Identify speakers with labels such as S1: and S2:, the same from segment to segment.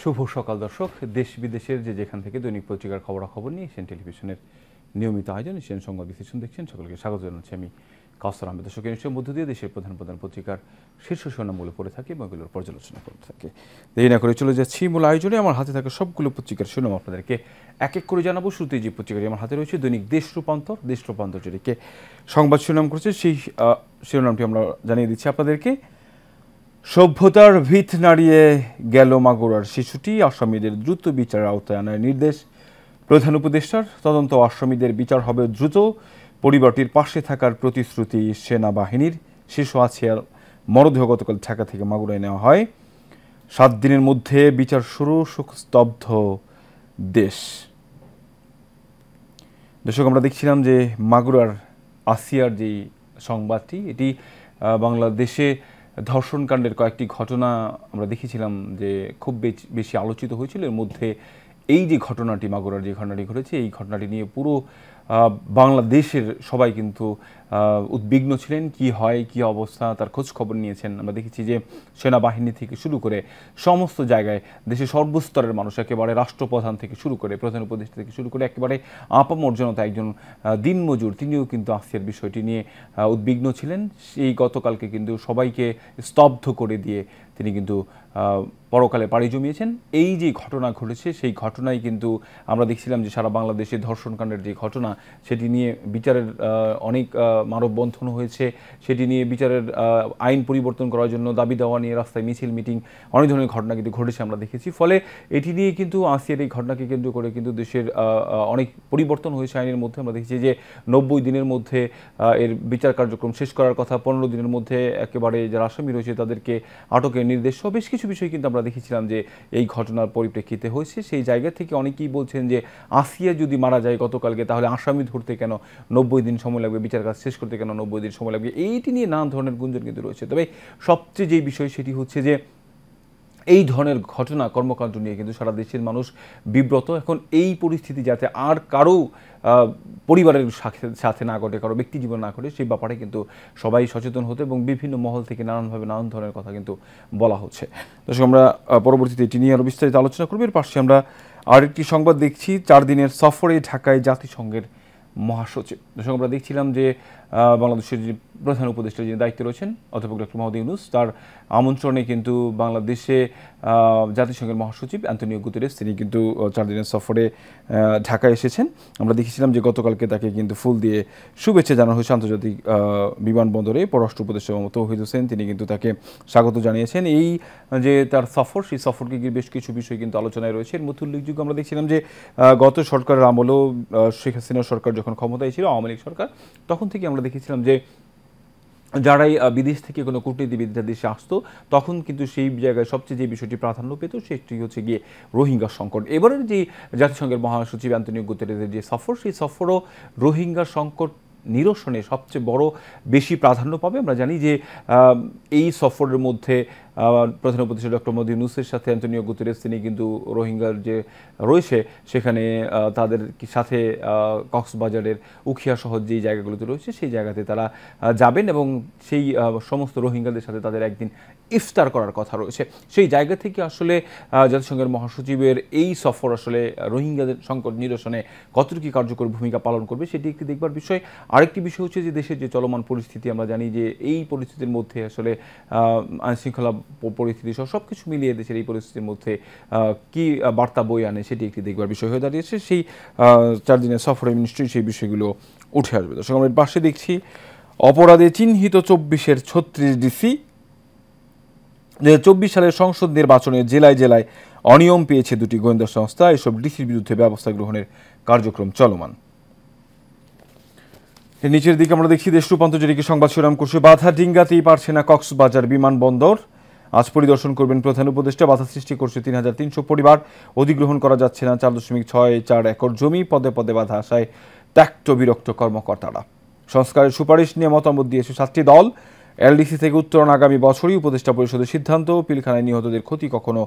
S1: শুভ সকাল দর্শক, দেশ বিদেশের যেখান থেকে দৈনিক পত্রিকার খবরাখবর নিয়ে এশিয়ান টেলিভিশনের নিয়মিত আয়োজন এশিয়ান সংবাদ বিশ্লেষণ দেখছেন। সকলকে স্বাগত জানাচ্ছি আমি কাউসার আহমেদ। দর্শক, এই মধ্য দিয়ে দেশের প্রধান প্রধান পত্রিকার শীর্ষ শিরোনামগুলো পড়ে থাকে এবং এগুলোর পর্যালোচনা করতে থাকে। দেরি না করে চলে যাচ্ছি মূল আয়োজনে। আমার হাতে থাকা সবগুলো পত্রিকার শিরোনাম আপনাদেরকে এক এক করে জানাবো। শুরুতেই যে পত্রিকাটি আমার হাতে রয়েছে দৈনিক দেশ রূপান্তর যেটিকে সংবাদ শিরোনাম করেছে, সেই শিরোনামটি আমরা জানিয়ে দিচ্ছি আপনাদেরকে। সভ্যতার ভিত নাড়িয়ে গেল মাগুরার শিশুটি, আসামিদের দ্রুত বিচারের আওতায় আনার নির্দেশ প্রধান উপদেষ্টার। তদন্ত আসামিদের বিচার হবে দ্রুত, পরিবারটির পাশে থাকার প্রতিশ্রুতি সেনাবাহিনীর। শিশু আসিয়ার মরদেহ গতকাল ঢাকা থেকে মাগুরায় নেওয়া হয়। 7 দিনের মধ্যে বিচার শুরু, শোকস্তব্ধ দেশ। দর্শক, আমরা দেখছিলাম যে মাগুরার আসিয়ার যেই সংবাদটি, এটি বাংলাদেশে ধর্ষণকাণ্ডের কয়েকটি ঘটনা আমরা দেখেছিলাম যে খুব বেশি আলোচিত হয়েছিল। এর মধ্যে এই যে ঘটনাটি, মাগুরার যে ঘটনাটি ঘটেছে, এই ঘটনাটি নিয়ে পুরো বাংলাদেশের সবাই কিন্তু উদ্বিগ্ন ছিলেন। কি হয়, কি অবস্থা, তার খোঁজ খবর নিয়েছেন। আমরা দেখেছি যে সেনাবাহিনী থেকে শুরু করে সমস্ত জায়গায় দেশের সর্বস্তরের মানুষ, একেবারে রাষ্ট্রপ্রধান থেকে শুরু করে প্রধান উপদেষ্টা থেকে শুরু করে একেবারে আপামর জনতা, একজন দিনমজুর, তিনিও কিন্তু আসিয়ার বিষয়টি নিয়ে উদ্বিগ্ন ছিলেন। সেই গতকালকে কিন্তু সবাইকে স্তব্ধ করে দিয়ে তিনি কিন্তু পরকালে পাড়ি জমিয়েছেন। এই যে ঘটনা ঘটেছে, সেই ঘটনায় কিন্তু আমরা দেখছিলাম যে সারা বাংলাদেশে ধর্ষণকাণ্ডের যে ঘটনা, সেটি নিয়ে বিচারের অনেক মানববন্ধন হয়েছে। সেটি নিয়ে বিচারের আইন পরিবর্তন করার জন্য দাবি দেওয়া নিয়ে রাস্তায় মিছিল, মিটিং, অনেক ধরনের ঘটনা কিন্তু ঘটেছে আমরা দেখেছি। ফলে এটি নিয়ে কিন্তু আসিয়ার এই ঘটনাকে কেন্দ্র করে কিন্তু দেশের অনেক পরিবর্তন হয়েছে আইনের মধ্যে। আমরা দেখেছি যে 90 দিনের মধ্যে এর বিচার কার্যক্রম শেষ করার কথা, 15 দিনের মধ্যে একেবারে যারা আসামি রয়েছে তাদেরকে আটকের নির্দেশ সহ বেশ কিছু বিষয় কিন্তু আমরা দেখেছিলাম যে এই ঘটনার পরিপ্রেক্ষিতে হয়েছে। সেই জায়গা থেকে অনেকেই বলছেন যে আসিয়া যদি মারা যায় গতকালকে, তাহলে আসামি ধরতে কেন 90 দিন সময় লাগবে, বিচার কাজ শেষ করতে কেন 90 দিন সময় লাগবে, এইটি নিয়ে নানা ধরনের গুঞ্জন কিন্তু রয়েছে। তবে সবচেয়ে যেই বিষয় সেটি হচ্ছে যে এই ধরনের ঘটনা, কর্মকাণ্ড নিয়ে কিন্তু সারা দেশের মানুষ বিব্রত। এখন এই পরিস্থিতি যাতে আর কারো পরিবারের সাথে না ঘটে, কারো ব্যক্তি জীবন না ঘটে, সেই ব্যাপারে কিন্তু সবাই সচেতন হতে এবং বিভিন্ন মহল থেকে নানানভাবে নানান ধরনের কথা কিন্তু বলা হচ্ছে। দর্শক, আমরা পরবর্তীতে এটি নিয়ে আরও বিস্তারিত আলোচনা করব। এর পাশে আমরা আরেকটি সংবাদ দেখছি, 4 দিনের সফরে ঢাকায় জাতিসংঘের মহাসচিব। দর্শক, আমরা দেখছিলাম যে বাংলাদেশের যে প্রধান উপদেষ্টার যিনি দায়িত্বে রয়েছেন অধ্যাপক ডক্টর মোহাম্মদ ইউনূস, তার আমন্ত্রণে কিন্তু বাংলাদেশে জাতিসংঘের মহাসচিব অ্যান্তোনিও গুতেরেস, তিনি কিন্তু 4 দিনের সফরে ঢাকায় এসেছেন। আমরা দেখেছিলাম যে গতকালকে তাকে কিন্তু ফুল দিয়ে শুভেচ্ছা জানানো হয়েছে আন্তর্জাতিক বিমানবন্দরে। পররাষ্ট্র উপদেষ্টা তৌহিদ হোসেন, তিনি কিন্তু তাকে স্বাগত জানিয়েছেন। এই যে তার সফর, সেই সফরকে গিয়ে বেশ কিছু বিষয় কিন্তু আলোচনায় রয়েছে। এর মধ্যে উল্লেখযোগ্য আমরা দেখছিলাম যে গত সরকারের আমলেও, শেখ হাসিনার সরকার যখন ক্ষমতায় ছিল, আওয়ামী লীগ সরকার, তখন থেকে আমরা দেখেছিলাম যে যারাই বিদেশ থেকে কোনো কূটনীতিবিদরা দেশে আসতো, তখন কিন্তু সেই জায়গায় সবচেয়ে যে বিষয়টি প্রাধান্য পেত সেটি হচ্ছে গিয়ে রোহিঙ্গা সংকট। এবারের যে জাতিসংঘের মহাসচিব অ্যান্তোনিও গুতেরেসের যে সফর, সেই সফরও রোহিঙ্গা সংকট নিরসনে সবচেয়ে বড় বেশি প্রাধান্য পাবে। আমরা জানি যে এই সফরের মধ্যে প্রধান উপদেষ্টা ডক্টর মোহাম্মদ ইউনূসের সাথে অ্যান্তোনিও গুতেরেস, তিনি কিন্তু রোহিঙ্গার যে রয়েছে সেখানে তাদের সাথে কক্সবাজারের উখিয়া শহর যেই জায়গাগুলোতে রয়েছে সেই জায়গাতে তারা যাবেন এবং সেই সমস্ত রোহিঙ্গাদের সাথে তাদের একদিন ইফতার করার কথা রয়েছে। সেই জায়গা থেকে আসলে জাতিসংঘের মহাসচিবের এই সফর আসলে রোহিঙ্গাদের সংকট নিরসনে কতটুকু কার্যকর ভূমিকা পালন করবে সেটি একটি দেখবার বিষয়। আরেকটি বিষয় হচ্ছে যে দেশের যে চলমান পরিস্থিতি, আমরা জানি যে এই পরিস্থিতির মধ্যে আসলে আইনশৃঙ্খলা পরিস্থিতি সহ সব কিছু মিলিয়ে দেশের এই পরিস্থিতির মধ্যে কি বার্তা বই আনে সেটি একটি দেখবার বিষয় হয়ে দাঁড়িয়েছে। সেই 4 দিনের সফরে নিশ্চয়ই সেই বিষয়গুলো উঠে আসবে। দর্শক, আমরা পাশে দেখছি অপরাধে চিহ্নিত 24-এর 36 ডিসি। 2024 সালের সংসদ নির্বাচনে জেলায় জেলায় অনিয়ম পেয়েছে 2টি গোয়েন্দা সংস্থা। এসব ডিসির বিরুদ্ধে ব্যবস্থা গ্রহণের কার্যক্রম চলমান। নিচের দিকে আমরা দেখছি দেশ রূপান্তর যেটিকে সংবাদ শিরোনাম করছে, বাধা ডিঙ্গাতেই পারছে না কক্সবাজার বিমানবন্দর। আজ পরিদর্শন করবেন প্রধান উপদেষ্টা। বাধা সৃষ্টি করছে 3300 পরিবার, অধিগ্রহণ করা যাচ্ছে না 4.64 একর জমি, পদে পদে বাধা আসায় ত্যক্ত বিরক্ত কর্মকর্তারা। সংস্কারের সুপারিশ নিয়ে মতামত দিয়েছে 7টি দল। এলডিসি থেকে উত্তরণ আগামী বছরই উপদেষ্টা পরিষদের সিদ্ধান্ত। পিলখানায় নিহতদের ক্ষতি কখনো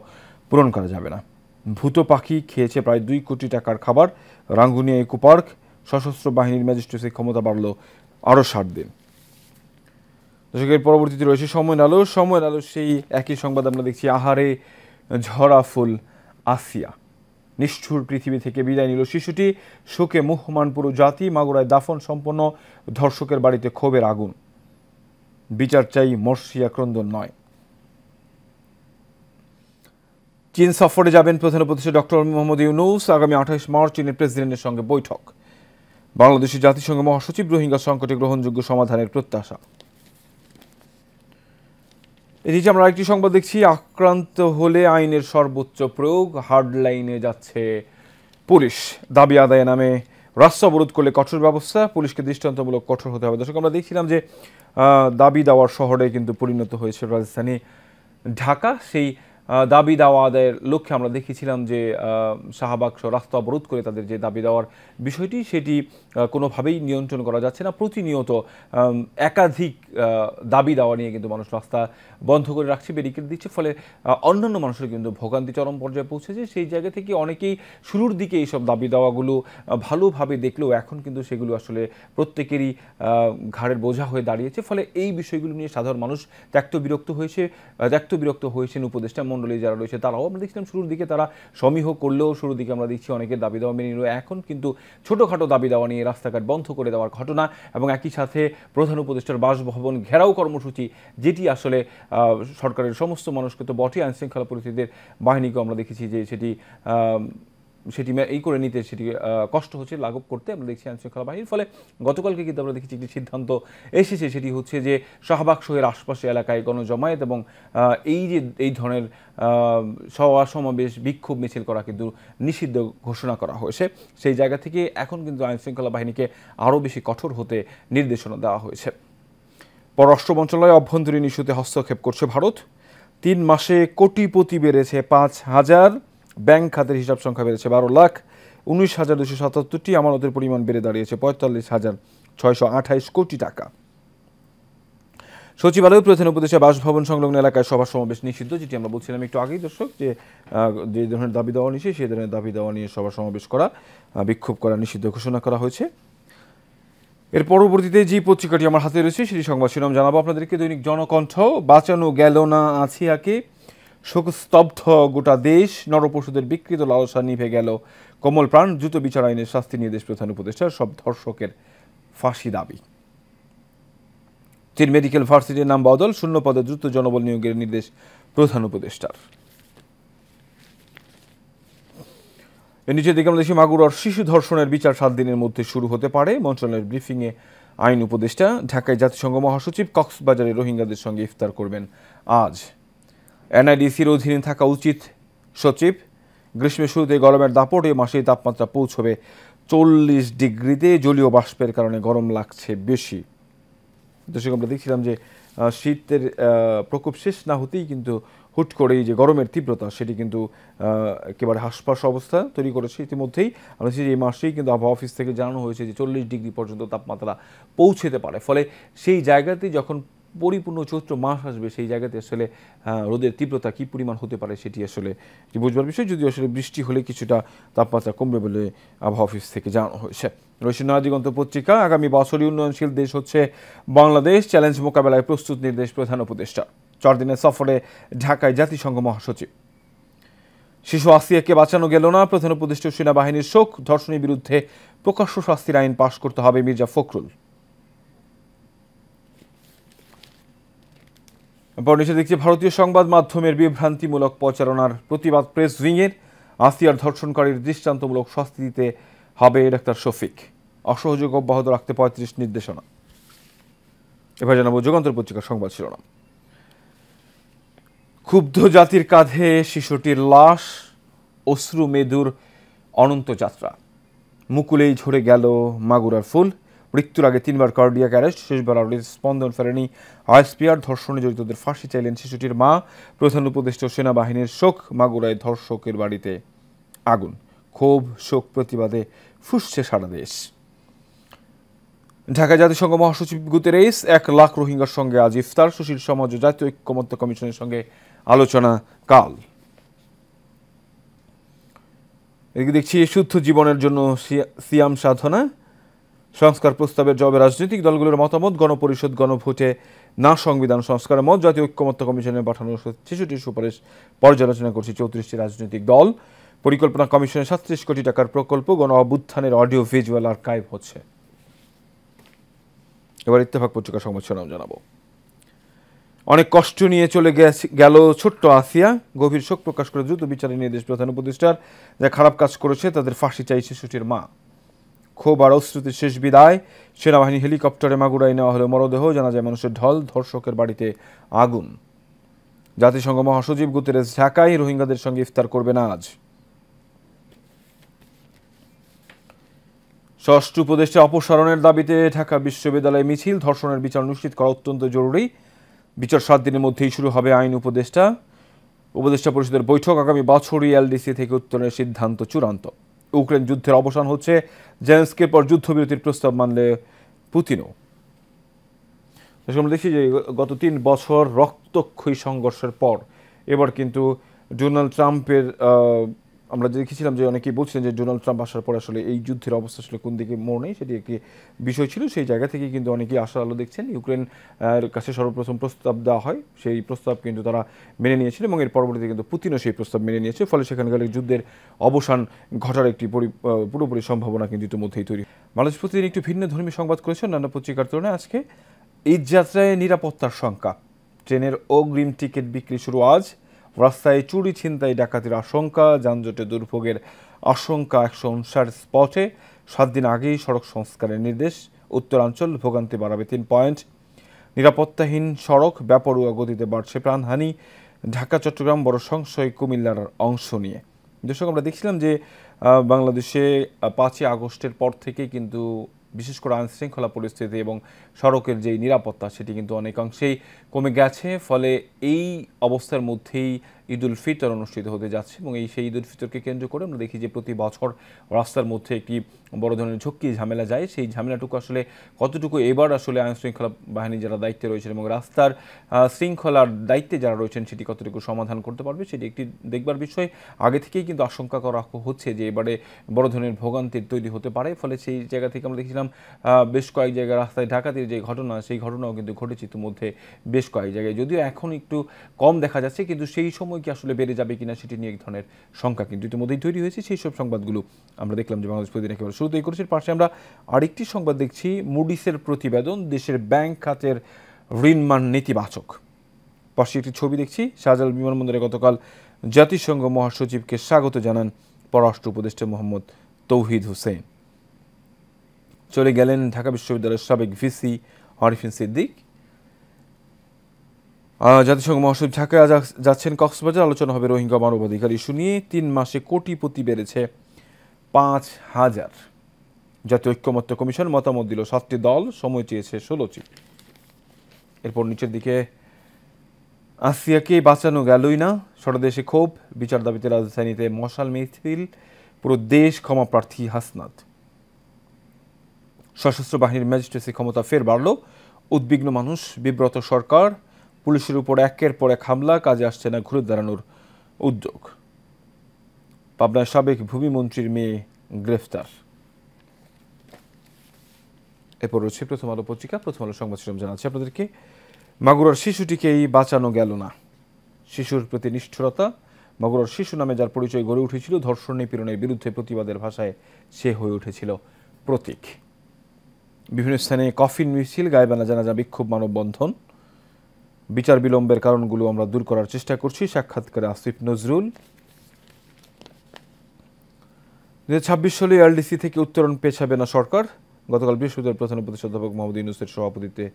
S1: পূরণ করা যাবে না। ভূত পাখি খেয়েছে প্রায় 2 কোটি টাকার খাবার, রাঙ্গুনিয়া ইকো পার্ক। সশস্ত্র বাহিনীর ম্যাজিস্ট্রেসির ক্ষমতা বাড়ল আরও 60 দিন। দর্শকের পরবর্তীতে রয়েছে সময়ের আলো। সময়ের আলো সেই একই সংবাদ আমরা দেখছি, আহারে ঝরা ফুল আসিয়া। নিষ্ঠুর পৃথিবী থেকে বিদায় নিল শিশুটি, শোকে মুহ্যমান পুরো জাতি। মাগুরায় দাফন সম্পন্ন, ধর্ষকের বাড়িতে ক্ষোভের আগুন। বিচার চাই, মর্সিয়া ক্রন্দন নয়। চীন সফরে যাবেন প্রধান উপদেষ্টা ডক্টর মোহাম্মদ ইউনূস। আগামী 28 মার্চ চীনের প্রেসিডেন্টের সঙ্গে বৈঠক। বাংলাদেশে জাতিসংঘ মহাসচিব রোহিঙ্গা সংকটে গ্রহণযোগ্য সমাধানের প্রত্যাশা। এদিকে আমরা আরেকটি সংবাদ দেখছি, আক্রান্ত হলে আইনের সর্বোচ্চ প্রয়োগ, হার্ডলাইনে যাচ্ছে পুলিশ। দাবি আদায়ে নামে রাস্তা অবরোধ করলে কঠোর ব্যবস্থা, পুলিশকে দৃষ্টান্তমূলক কঠোর হতে হবে। দর্শক, আমরা দেখছিলাম যে দাবি দেওয়ার শহরে কিন্তু পরিণত হয়েছে রাজধানী ঢাকা। সেই দাবি দেওয়া আদায়ের লক্ষ্যে আমরা দেখেছিলাম যে শাহবাগ রাস্তা অবরোধ করে তাদের যে দাবি দেওয়ার বিষয়টি, সেটি কোনোভাবেই নিয়ন্ত্রণ করা যাচ্ছে না। প্রতিনিয়ত একাধিক দাবি দেওয়া নিয়ে কিন্তু মানুষ রাস্তা বন্ধ করে রাখছে, ব্যারিকেড দিচ্ছে, ফলে অন্যান্য মানুষের কিন্তু ভোগান্তি চরম পর্যায়ে পৌঁছেছে। সেই জায়গা থেকে অনেকেই শুরুর দিকে এইসব দাবি দেওয়াগুলো ভালোভাবে দেখলেও এখন কিন্তু সেগুলো আসলে প্রত্যেকেরই ঘাড়ের বোঝা হয়ে দাঁড়িয়েছে। ফলে এই বিষয়গুলো নিয়ে সাধারণ মানুষ ত্যক্ত বিরক্ত হয়েছেন। উপদেষ্টা মণ্ডলী যারা রয়েছে তারাও আমরা দেখছিলাম শুরুর দিকে তারা সমীহ করলেও শুরুর দিকে আমরা দেখছি অনেকের দাবি দেওয়া মেনে নিল। এখন কিন্তু ছোটোখাটো দাবি দেওয়া নিয়ে রাস্তাঘাট বন্ধ করে দেওয়ার ঘটনা এবং একই সাথে প্রধান উপদেষ্টার বাসভবন ঘেরাও কর্মসূচি, যেটি আসলে সরকারের সমস্ত মানুষকে তো বটে, আইনশৃঙ্খলা পরিস্থিতির বাহিনীকেও আমরা দেখেছি যে সেটি এই করে নিতে সেটি কষ্ট হচ্ছে লাঘব করতে আমরা দেখছি আইনশৃঙ্খলা বাহিনীর। ফলে গতকালকে কিন্তু আমরা দেখেছি একটি সিদ্ধান্ত এসেছে, সেটি হচ্ছে যে শাহবাগ শহরের আশপাশে এলাকায় গণজমায়েত এবং এই ধরনের সভা সমাবেশ, বিক্ষোভ মিছিল করা কিন্তু নিষিদ্ধ ঘোষণা করা হয়েছে। সেই জায়গা থেকে এখন কিন্তু আইনশৃঙ্খলা বাহিনীকে আরও বেশি কঠোর হতে নির্দেশনা দেওয়া হয়েছে। পররাষ্ট্র মন্ত্রণালয়ে অভ্যন্তরীণ ইস্যুতে হস্তক্ষেপ করছে ভারত। 3 মাসে কোটিপতি বেড়েছে 5,000, ব্যাংক খাতের হিসাব সংখ্যা বেড়েছে 12 লাখ, 19,277টি, আমানতের পরিমাণ বেড়ে দাঁড়িয়েছে 45,628 কোটি টাকা। সচিবালয় প্রধান উপদেষ্টা বাসভবন সংলগ্ন এলাকায় সভা সমাবেশ নিষিদ্ধ, যেটি আমরা বলছিলাম একটু আগেই দর্শক, যে ধরনের দাবি দেওয়া নিয়েছে সেই ধরনের দাবি দেওয়া নিয়ে সভা সমাবেশ করা, বিক্ষোভ করা নিষিদ্ধ ঘোষণা করা হয়েছে। এর পরবর্তীতে যে পত্রিকাটি আমার হাতে রয়েছে সেটি সংবাদ শিরোনাম জানাবো আপনাদেরকে। দৈনিক জনকণ্ঠ, বাঁচানো গেল না আসিয়াকে, শোকস্তব্ধ গোটা দেশ, নরপশুদের বিকৃত লালসা নিভে গেল কোমল প্রাণ, দ্রুত বিচার আইনের শাস্তি নিয়ে দেশ প্রধান উপদেষ্টার, সব ধর্ষকের ফাঁসি দাবি। চীন মেডিকেল ভার্সিটির নাম বদল, শূন্য পদে দ্রুত জনবল নিয়োগের নির্দেশ প্রধান উপদেষ্টার। এর নিচে দিকে আমরা দেখি মাগুরার শিশু ধর্ষণের বিচার 7 দিনের মধ্যে শুরু হতে পারে, মন্ত্রণালয়ের ব্রিফিংয়ে আইন উপদেষ্টা। ঢাকায় জাতিসংঘ মহাসচিব, কক্সবাজারে রোহিঙ্গাদের সঙ্গে ইফতার করবেন আজ। এনআইডিসির অধীনে থাকা উচিত সচিব, গ্রীষ্মের শুরুতে গরমের দাপট, এ মাসেই তাপমাত্রা পৌঁছবে 40 ডিগ্রিতে, জলীয় বাষ্পের কারণে গরম লাগছে বেশি। দর্শক, আমরা দেখছিলাম যে শীতের প্রকোপ শেষ না হতেই কিন্তু হুট করেই যে গরমের তীব্রতা সেটি কিন্তু একেবারে হাসপাস অবস্থা তৈরি করেছে। ইতিমধ্যেই আমরা দেখছি যে এই মাসেই কিন্তু আবহাওয়া অফিস থেকে জানানো হয়েছে যে 40 ডিগ্রি পর্যন্ত তাপমাত্রা পৌঁছতে পারে। ফলে সেই জায়গাতে যখন পরিপূর্ণ চৈত্র মাস আসবে, সেই জায়গাতে আসলে রোদের তীব্রতা কী পরিমাণ হতে পারে সেটি আসলে বুঝবার বিষয়। যদিও আসলে বৃষ্টি হলে কিছুটা তাপমাত্রা কমবে বলে আবহাওয়া অফিস থেকে জানানো হয়েছে। রয়েছে নয়াদিগন্ত পত্রিকা, আগামী বছরই উন্নয়নশীল দেশ হচ্ছে বাংলাদেশ, চ্যালেঞ্জ মোকাবেলায় প্রস্তুত নির্দেশ প্রধান উপদেষ্টা। 4 দিনের সফরে ঢাকায় জাতিসংঘ মহাসচিব। শিশু আসিয়াকে বাঁচানো গেল না, প্রধান উপদেষ্টা সেনাবাহিনীর শোক, ধর্ষণের বিরুদ্ধে প্রকাশ্য শাস্তির আইন পাশ করতে হবে মির্জা ফখরুল। নিচে দেখছি ভারতীয় সংবাদ মাধ্যমের বিভ্রান্তিমূলক প্রচারণার প্রতিবাদ প্রেস উইংয়ের, আসিয়ার ধর্ষণকারীর দৃষ্টান্তমূলক শাস্তি দিতে হবে ডাক্তার শফিক, অসহযোগ অব্যাহত রাখতে 35 নির্দেশনা। এবার জানাবো যুগান্তর পত্রিকার সংবাদ শিরোনাম। ক্ষুব্ধ জাতির কাঁধে শিশুটির লাশ, অশ্রু মেদুর অনন্ত যাত্রা, মুকুলেই ঝরে গেল মাগুরার ফুল, মৃত্যুর আগে 3বার কার্ডিয়াক অ্যারেস্ট, শেষবার স্পন্দন ফেরেনি আইএসপিআর, ধর্ষণে জড়িতদের ফাঁসি চাইলেন শিশুটির মা, প্রধান উপদেষ্টা সেনাবাহিনীর শোক, মাগুরায় ধর্ষকের বাড়িতে আগুন, ক্ষোভ শোক প্রতিবাদে ফুঁসছে সারা দেশ। ঢাকা জাতিসংঘ মহাসচিব গুতেরেস, 1 লাখ রোহিঙ্গার সঙ্গে আজ ইফতার, সুশীল সমাজ ও জাতীয় ঐক্যমত্য কমিশনের সঙ্গে আলোচনা কাল। এদিকে দেখছি শুদ্ধ জীবনের জন্য সিয়াম সাধনা, সংস্কার প্রস্তাবের জবাবে রাজনৈতিক দলগুলোর মতামত, গণপরিষদ গণভোটে না সংবিধান সংস্কারের মত জাতীয় ঐক্যমত্য কমিশনে পাঠানো ৬৬টি সুপারিশ পর্যালোচনা করছে ৩৪টি রাজনৈতিক দল। পরিকল্পনা কমিশনে ৩৭ কোটি টাকার প্রকল্প, গণ অভ্যুত্থানের অডিও ভিজুয়াল আর্কাইভ হচ্ছে। এবার ইত্তেফাক পত্রিকার সংবাদ শিরোনাম জানাবো। অনেক কষ্ট নিয়ে চলে গেল ছোট্ট আসিয়া, গভীর শোক প্রকাশ করে দ্রুত বিচারের নির্দেশ প্রধান উপদেষ্টার। যা খারাপ কাজ করেছে তাদের ফাঁসি চাই শিশুটির মা। ক্ষোভ আর অশ্রুতির শেষ বিদায়। সেনাবাহিনী হেলিকপ্টারে মাগুরায় নেওয়া হলো মরদেহ। জানা যায় মানুষের ঢল, ধর্ষকের বাড়িতে আগুন। জাতিসংঘ মহাসচিব গুতেরেস ঢাকায়, রোহিঙ্গাদের সঙ্গে ইফতার করবে না আজ। স্বরাষ্ট্র উপদেষ্টা অপসারণের দাবিতে ঢাকা বিশ্ববিদ্যালয়ে মিছিল। ধর্ষণের বিচার নিশ্চিত করা অত্যন্ত জরুরি। বিচার ৭ দিনের মধ্যেই শুরু হবে আইন উপদেষ্টা পরিষদের বৈঠক। আগামী বছরই এলডিসি থেকে উত্তরণের সিদ্ধান্ত চূড়ান্ত। ইউক্রেন যুদ্ধের অবসান হচ্ছে। জেলেনস্কির পর যুদ্ধবিরতির প্রস্তাব মানলে পুতিনও। আমরা দেখছি যে গত ৩ বছর রক্তক্ষয়ী সংঘর্ষের পর এবার কিন্তু ডোনাল্ড ট্রাম্পের আমরা দেখেছিলাম যে অনেকেই বলছিলেন যে ডোনাল্ড ট্রাম্প আসার পর আসলে এই যুদ্ধের অবস্থা আসলে কোন দিকে মোড় নেই, সেটি একটি বিষয় ছিল। সেই জায়গা থেকে কিন্তু অনেকেই আশার আলো দেখছেন। ইউক্রেন কাছে সর্বপ্রথম প্রস্তাব দেওয়া হয়, সেই প্রস্তাব কিন্তু তারা মেনে নিয়েছিল এবং এর পরবর্তীতে কিন্তু পুতিনও সেই প্রস্তাব মেনে নিয়েছে। ফলে সেখানকার যুদ্ধের অবসান ঘটার একটি পুরোপুরি সম্ভাবনা কিন্তু ইতিমধ্যেই তৈরি। বাংলাদেশ প্রতিদিন একটু ভিন্ন ধর্মী সংবাদ করেছে অন্যান্য পত্রিকার তুলনায়। আজকে ঈদ যাত্রায় নিরাপত্তার শঙ্কা, ট্রেনের অগ্রিম টিকিট বিক্রি শুরু আজ। রাস্তায় চুরি ছিনতাই ডাকাতির আশঙ্কা, যানজটে দুর্ভোগের আশঙ্কা ১৫৯ স্পটে। ৭ দিন আগেই সড়ক সংস্কারের নির্দেশ। উত্তরাঞ্চল ভোগান্তি বাড়াবে ৩ পয়েন্ট। নিরাপত্তাহীন সড়ক, বেপরোয়া গতিতে বাড়ছে প্রাণহানি। ঢাকা চট্টগ্রাম বড় সংশয় কুমিল্লার অংশ নিয়ে। দর্শক, আমরা দেখছিলাম যে বাংলাদেশে ৫ই আগস্টের পর থেকেই কিন্তু বিশেষ করে আইনশৃঙ্খলা পরিস্থিতি এবং সড়কের যেই নিরাপত্তা সেটি কিন্তু অনেকাংশেই কমে গেছে। ফলে এই অবস্থার মধ্যেই ঈদ উল ফিতর অনুষ্ঠিত হতে যাচ্ছে এবং সেই ঈদ উল ফিতরকে কেন্দ্র করে আমরা দেখি যে প্রতি বছর রাস্তার মধ্যে একটি বড় ধরনের ঝক্কি ঝামেলা যায়। সেই ঝামেলাটুকু আসলে কতটুকু এবার আসলে আইনশৃঙ্খলা বাহিনী যারা দায়িত্বে রয়েছেন এবং রাস্তার শৃঙ্খলার দায়িত্বে যারা রয়েছেন সেটি কতটুকু সমাধান করতে পারবে সেটি একটি দেখবার বিষয়। আগে থেকেই কিন্তু আশঙ্কা করা হচ্ছে যে এবারে বড় ধরনের ভোগান্তির তৈরি হতে পারে। ফলে সেই জায়গা থেকে আমরা দেখছিলাম বেশ কয়েক জায়গায় রাস্তায় ডাকাতির যে ঘটনা, সেই ঘটনাও কিন্তু ঘটেছে ইতিমধ্যে বেশ কয়েক জায়গায়। যদিও এখন একটু কম দেখা যাচ্ছে, কিন্তু সেই সময় কি আসলে বেড়ে যাবে কিনা সেটি নিয়ে এক ধরনের শঙ্কা কিন্তু ইতিমধ্যেই তৈরি হয়েছে। সেই সব সংবাদগুলো আমরা দেখলাম যে বাংলাদেশ প্রতিদিন একেবারে শুরুতেই করেছে। পাশে আমরা আরেকটি সংবাদ দেখছি, মুডিসের প্রতিবেদন, দেশের ব্যাংক খাতের ঋণমান নেতিবাচক। পাশে একটি ছবি দেখছি, শাহজালাল বিমানবন্দরে গতকাল জাতিসংঘ মহাসচিবকে স্বাগত জানান পররাষ্ট্র উপদেষ্টা মোহাম্মদ তৌহিদ হোসেন। চলে গেলেন ঢাকা বিশ্ববিদ্যালয়ের সাবেক ভিসি আরিফিন সিদ্দিক। জাতিসংঘ মহাসচিব ঢাকায় যাচ্ছেন কক্সবাজার। আলোচনা হবে রোহিঙ্গা মানবাধিকার ইস্যু নিয়ে। ৩ মাসে কোটিপতি বেড়েছে ৫,০০০। জাতীয় ঐক্যমত্য কমিশন মতামত দিল ৭টি দল, সময় চেয়েছে ১৬টি। এরপর নিচের দিকে, আসিয়াকে বাঁচানো গেলই না, সারা দেশে ক্ষোভ, বিচার দাবিতে রাজধানীতে মশাল মিছিল, পুরো দেশ ক্ষমা প্রার্থী হাসনাত। সশস্ত্র বাহিনীর ম্যাজিস্ট্রেসি ক্ষমতা ফের বাড়ল, উদ্বিগ্ন মানুষ, বিব্রত সরকার। পুলিশের উপর একের পর এক হামলা, কাজে আসছে না ঘুরে দাঁড়ানোর উদ্যোগ। পাবনার সাবেক ভূমিমন্ত্রীর মেয়ে গ্রেফতার। এরপর রয়েছে প্রথম আলো পত্রিকা। প্রথম আলো সংবাদ শিরোনাম জানাচ্ছি আপনাদেরকে, মাগুরার শিশুটিকেই বাঁচানো গেল না, শিশুর প্রতি নিষ্ঠুরতা। মাগুরার শিশু নামে যার পরিচয় গড়ে উঠেছিল ধর্ষণ নিপীড়নের বিরুদ্ধে প্রতিবাদের ভাষায়, সে হয়ে উঠেছিল প্রতীক। বিভিন্ন স্থানে কফিন মিছিল, গায়েবানা জানাজা, বিক্ষোভ, মানববন্ধন। বিচার বিলম্বের কারণগুলো আমরা দূর করার চেষ্টা করছি, সাক্ষাৎকারে আসিফ নজরুল। ২০২৬ সালে এলডিসি থেকে উত্তরণ পেছাবে না সরকার। গতকাল বৃহস্পতিবার প্রধান উপদেষ্টা অধ্যাপক মোহাম্মদ ইউনূসের সভাপতিত্বে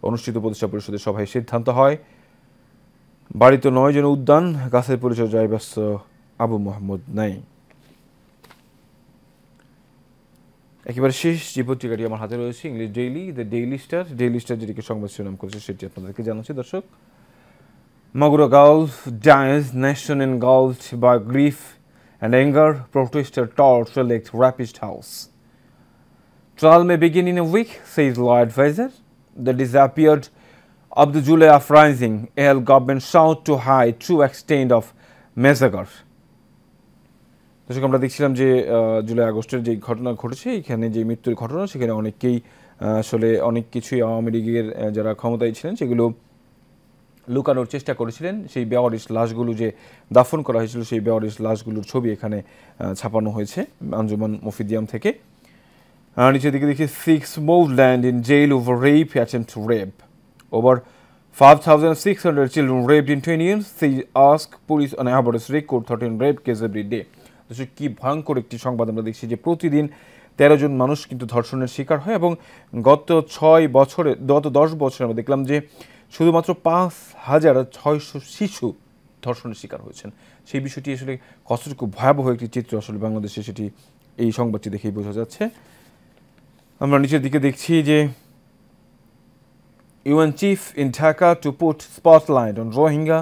S1: অনুষ্ঠিত উপদেষ্টা পরিষদের সভায় সিদ্ধান্ত হয়, বাড়িতে ৯ জন উদ্যান, গাছের পরিচর্যায় ব্যস্ত আবু মোহাম্মদ নাই। একেবারে শেষ যে পত্রিকাটি আমার হাতে রয়েছে, English daily, the daily star. Daily star যেটিকে সংবাদ শিরোনাম করেছে সেটি আপনাদেরকে জানাচ্ছি। দর্শক, Magura Gulf dies, nation engulfed by grief and anger, protester torch elect rapist house. Trial may begin in a week, says law advisor. The disappeared of the July uprising, held government sought to hide true extent of massacre. দর্শক, আমরা দেখছিলাম যে জুলাই আগস্টের যে ঘটনা ঘটেছে, এখানে যে মৃত্যুর ঘটনা, সেখানে অনেকেই আসলে অনেক কিছুই আওয়ামী লীগের যারা ক্ষমতায় ছিলেন সেগুলো লুকানোর চেষ্টা করেছিলেন। সেই বেওয়ারিশ লাশগুলো যে দাফন করা হয়েছিল সেই বেওয়ারিশ লাশগুলোর ছবি এখানে ছাপানো হয়েছে আঞ্জুমান মফিদিয়াম থেকে। নিচের দিকে দেখি 6 moved land in jail over rape attempt rape. Over 5,600 children raped in 20 years. They ask police on average record 13 rape cases every day. কি ভয়ঙ্কর একটি সংবাদ আমরা দেখছি যে প্রতিদিন 13 জন মানুষ কিন্তু ধর্ষণের শিকার হয় এবং গত 10 বছরে আমরা দেখলাম যে শুধুমাত্র 5,600 শিশু ধর্ষণের শিকার হয়েছেন। সেই বিষয়টি আসলে কতটুকু ভয়াবহ একটি চিত্র আসলে বাংলাদেশে সেটি এই সংবাদটি দেখেই বোঝা যাচ্ছে। আমরা নিচের দিকে দেখছি যে UN chief in Dhaka to put spotlight on Rohingya.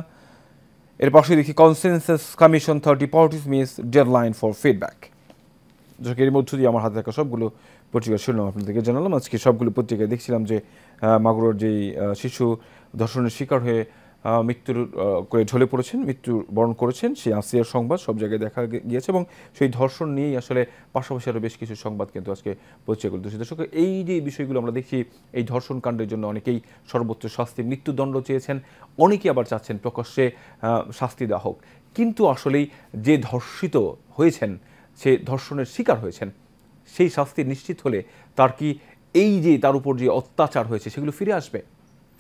S1: এর পাশে দেখি consensus commission 30 parties miss deadline for feedback. এর মধ্য দিয়ে আমার হাতে থাকা সবগুলো পত্রিকা ছিল আপনাদেরকে জানালাম। আজকে সবগুলো পত্রিকায় দেখছিলাম যে মাগুরার যেই শিশু ধর্ষণের শিকার হয়ে মৃত্যুর করে ঢলে পড়েছেন, মৃত্যুবরণ করেছেন, সেই আসিয়ার সংবাদ সব জায়গায় দেখা গিয়েছে এবং সেই ধর্ষণ নিয়েই আসলে পাশাপাশি আরও বেশ কিছু সংবাদ কিন্তু আজকে পত্রিকাগুলো দিয়েছে। দর্শক, এই যে বিষয়গুলো আমরা দেখি, এই ধর্ষণ কাণ্ডের জন্য অনেকেই সর্বোচ্চ শাস্তি মৃত্যুদণ্ড চেয়েছেন, অনেকেই আবার চাচ্ছেন প্রকাশ্যে শাস্তি দেওয়া হোক। কিন্তু আসলেই যে ধর্ষিত হয়েছেন, সে ধর্ষণের শিকার হয়েছেন, সেই শাস্তি নিশ্চিত হলে তার কি এই যে তার উপর যে অত্যাচার হয়েছে সেগুলো ফিরে আসবে?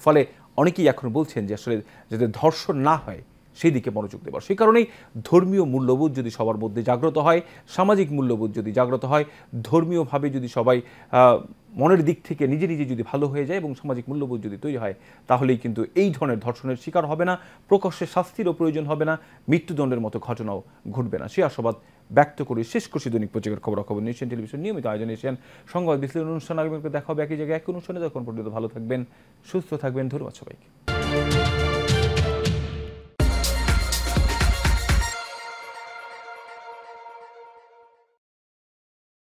S1: ফলে অনেকেই এখন বলছেন যে আসলে যাতে ধর্ষণ না হয় সেই দিকে মনোযোগ দেবার। সেই কারণেই ধর্মীয় মূল্যবোধ যদি সবার মধ্যে জাগ্রত হয়, সামাজিক মূল্যবোধ যদি জাগ্রত হয়, ধর্মীয়ভাবে যদি সবাই মনের দিক থেকে নিজে নিজে যদি ভালো হয়ে যায় এবং সামাজিক মূল্যবোধ যদি তৈরি হয়, তাহলেই কিন্তু এই ধরনের ধর্ষণের শিকার হবে না, প্রকাশ্যে শাস্তিরও প্রয়োজন হবে না, মৃত্যুদণ্ডের মতো ঘটনাও ঘটবে না। সে আশাবাদ ব্যক্ত করে শেষ করছি দৈনিক পত্রিকার খবরাখবর এশিয়ান টেলিভিশন নিয়মিত আয়োজন এশিয়ান সংবাদ বিশ্লেষণ অনুষ্ঠান। আগামীকালকে দেখা হবে একই জায়গায় এক অনুষ্ঠানে। তখন পর্যন্ত ভালো থাকবেন, সুস্থ থাকবেন। ধন্যবাদ সবাইকে।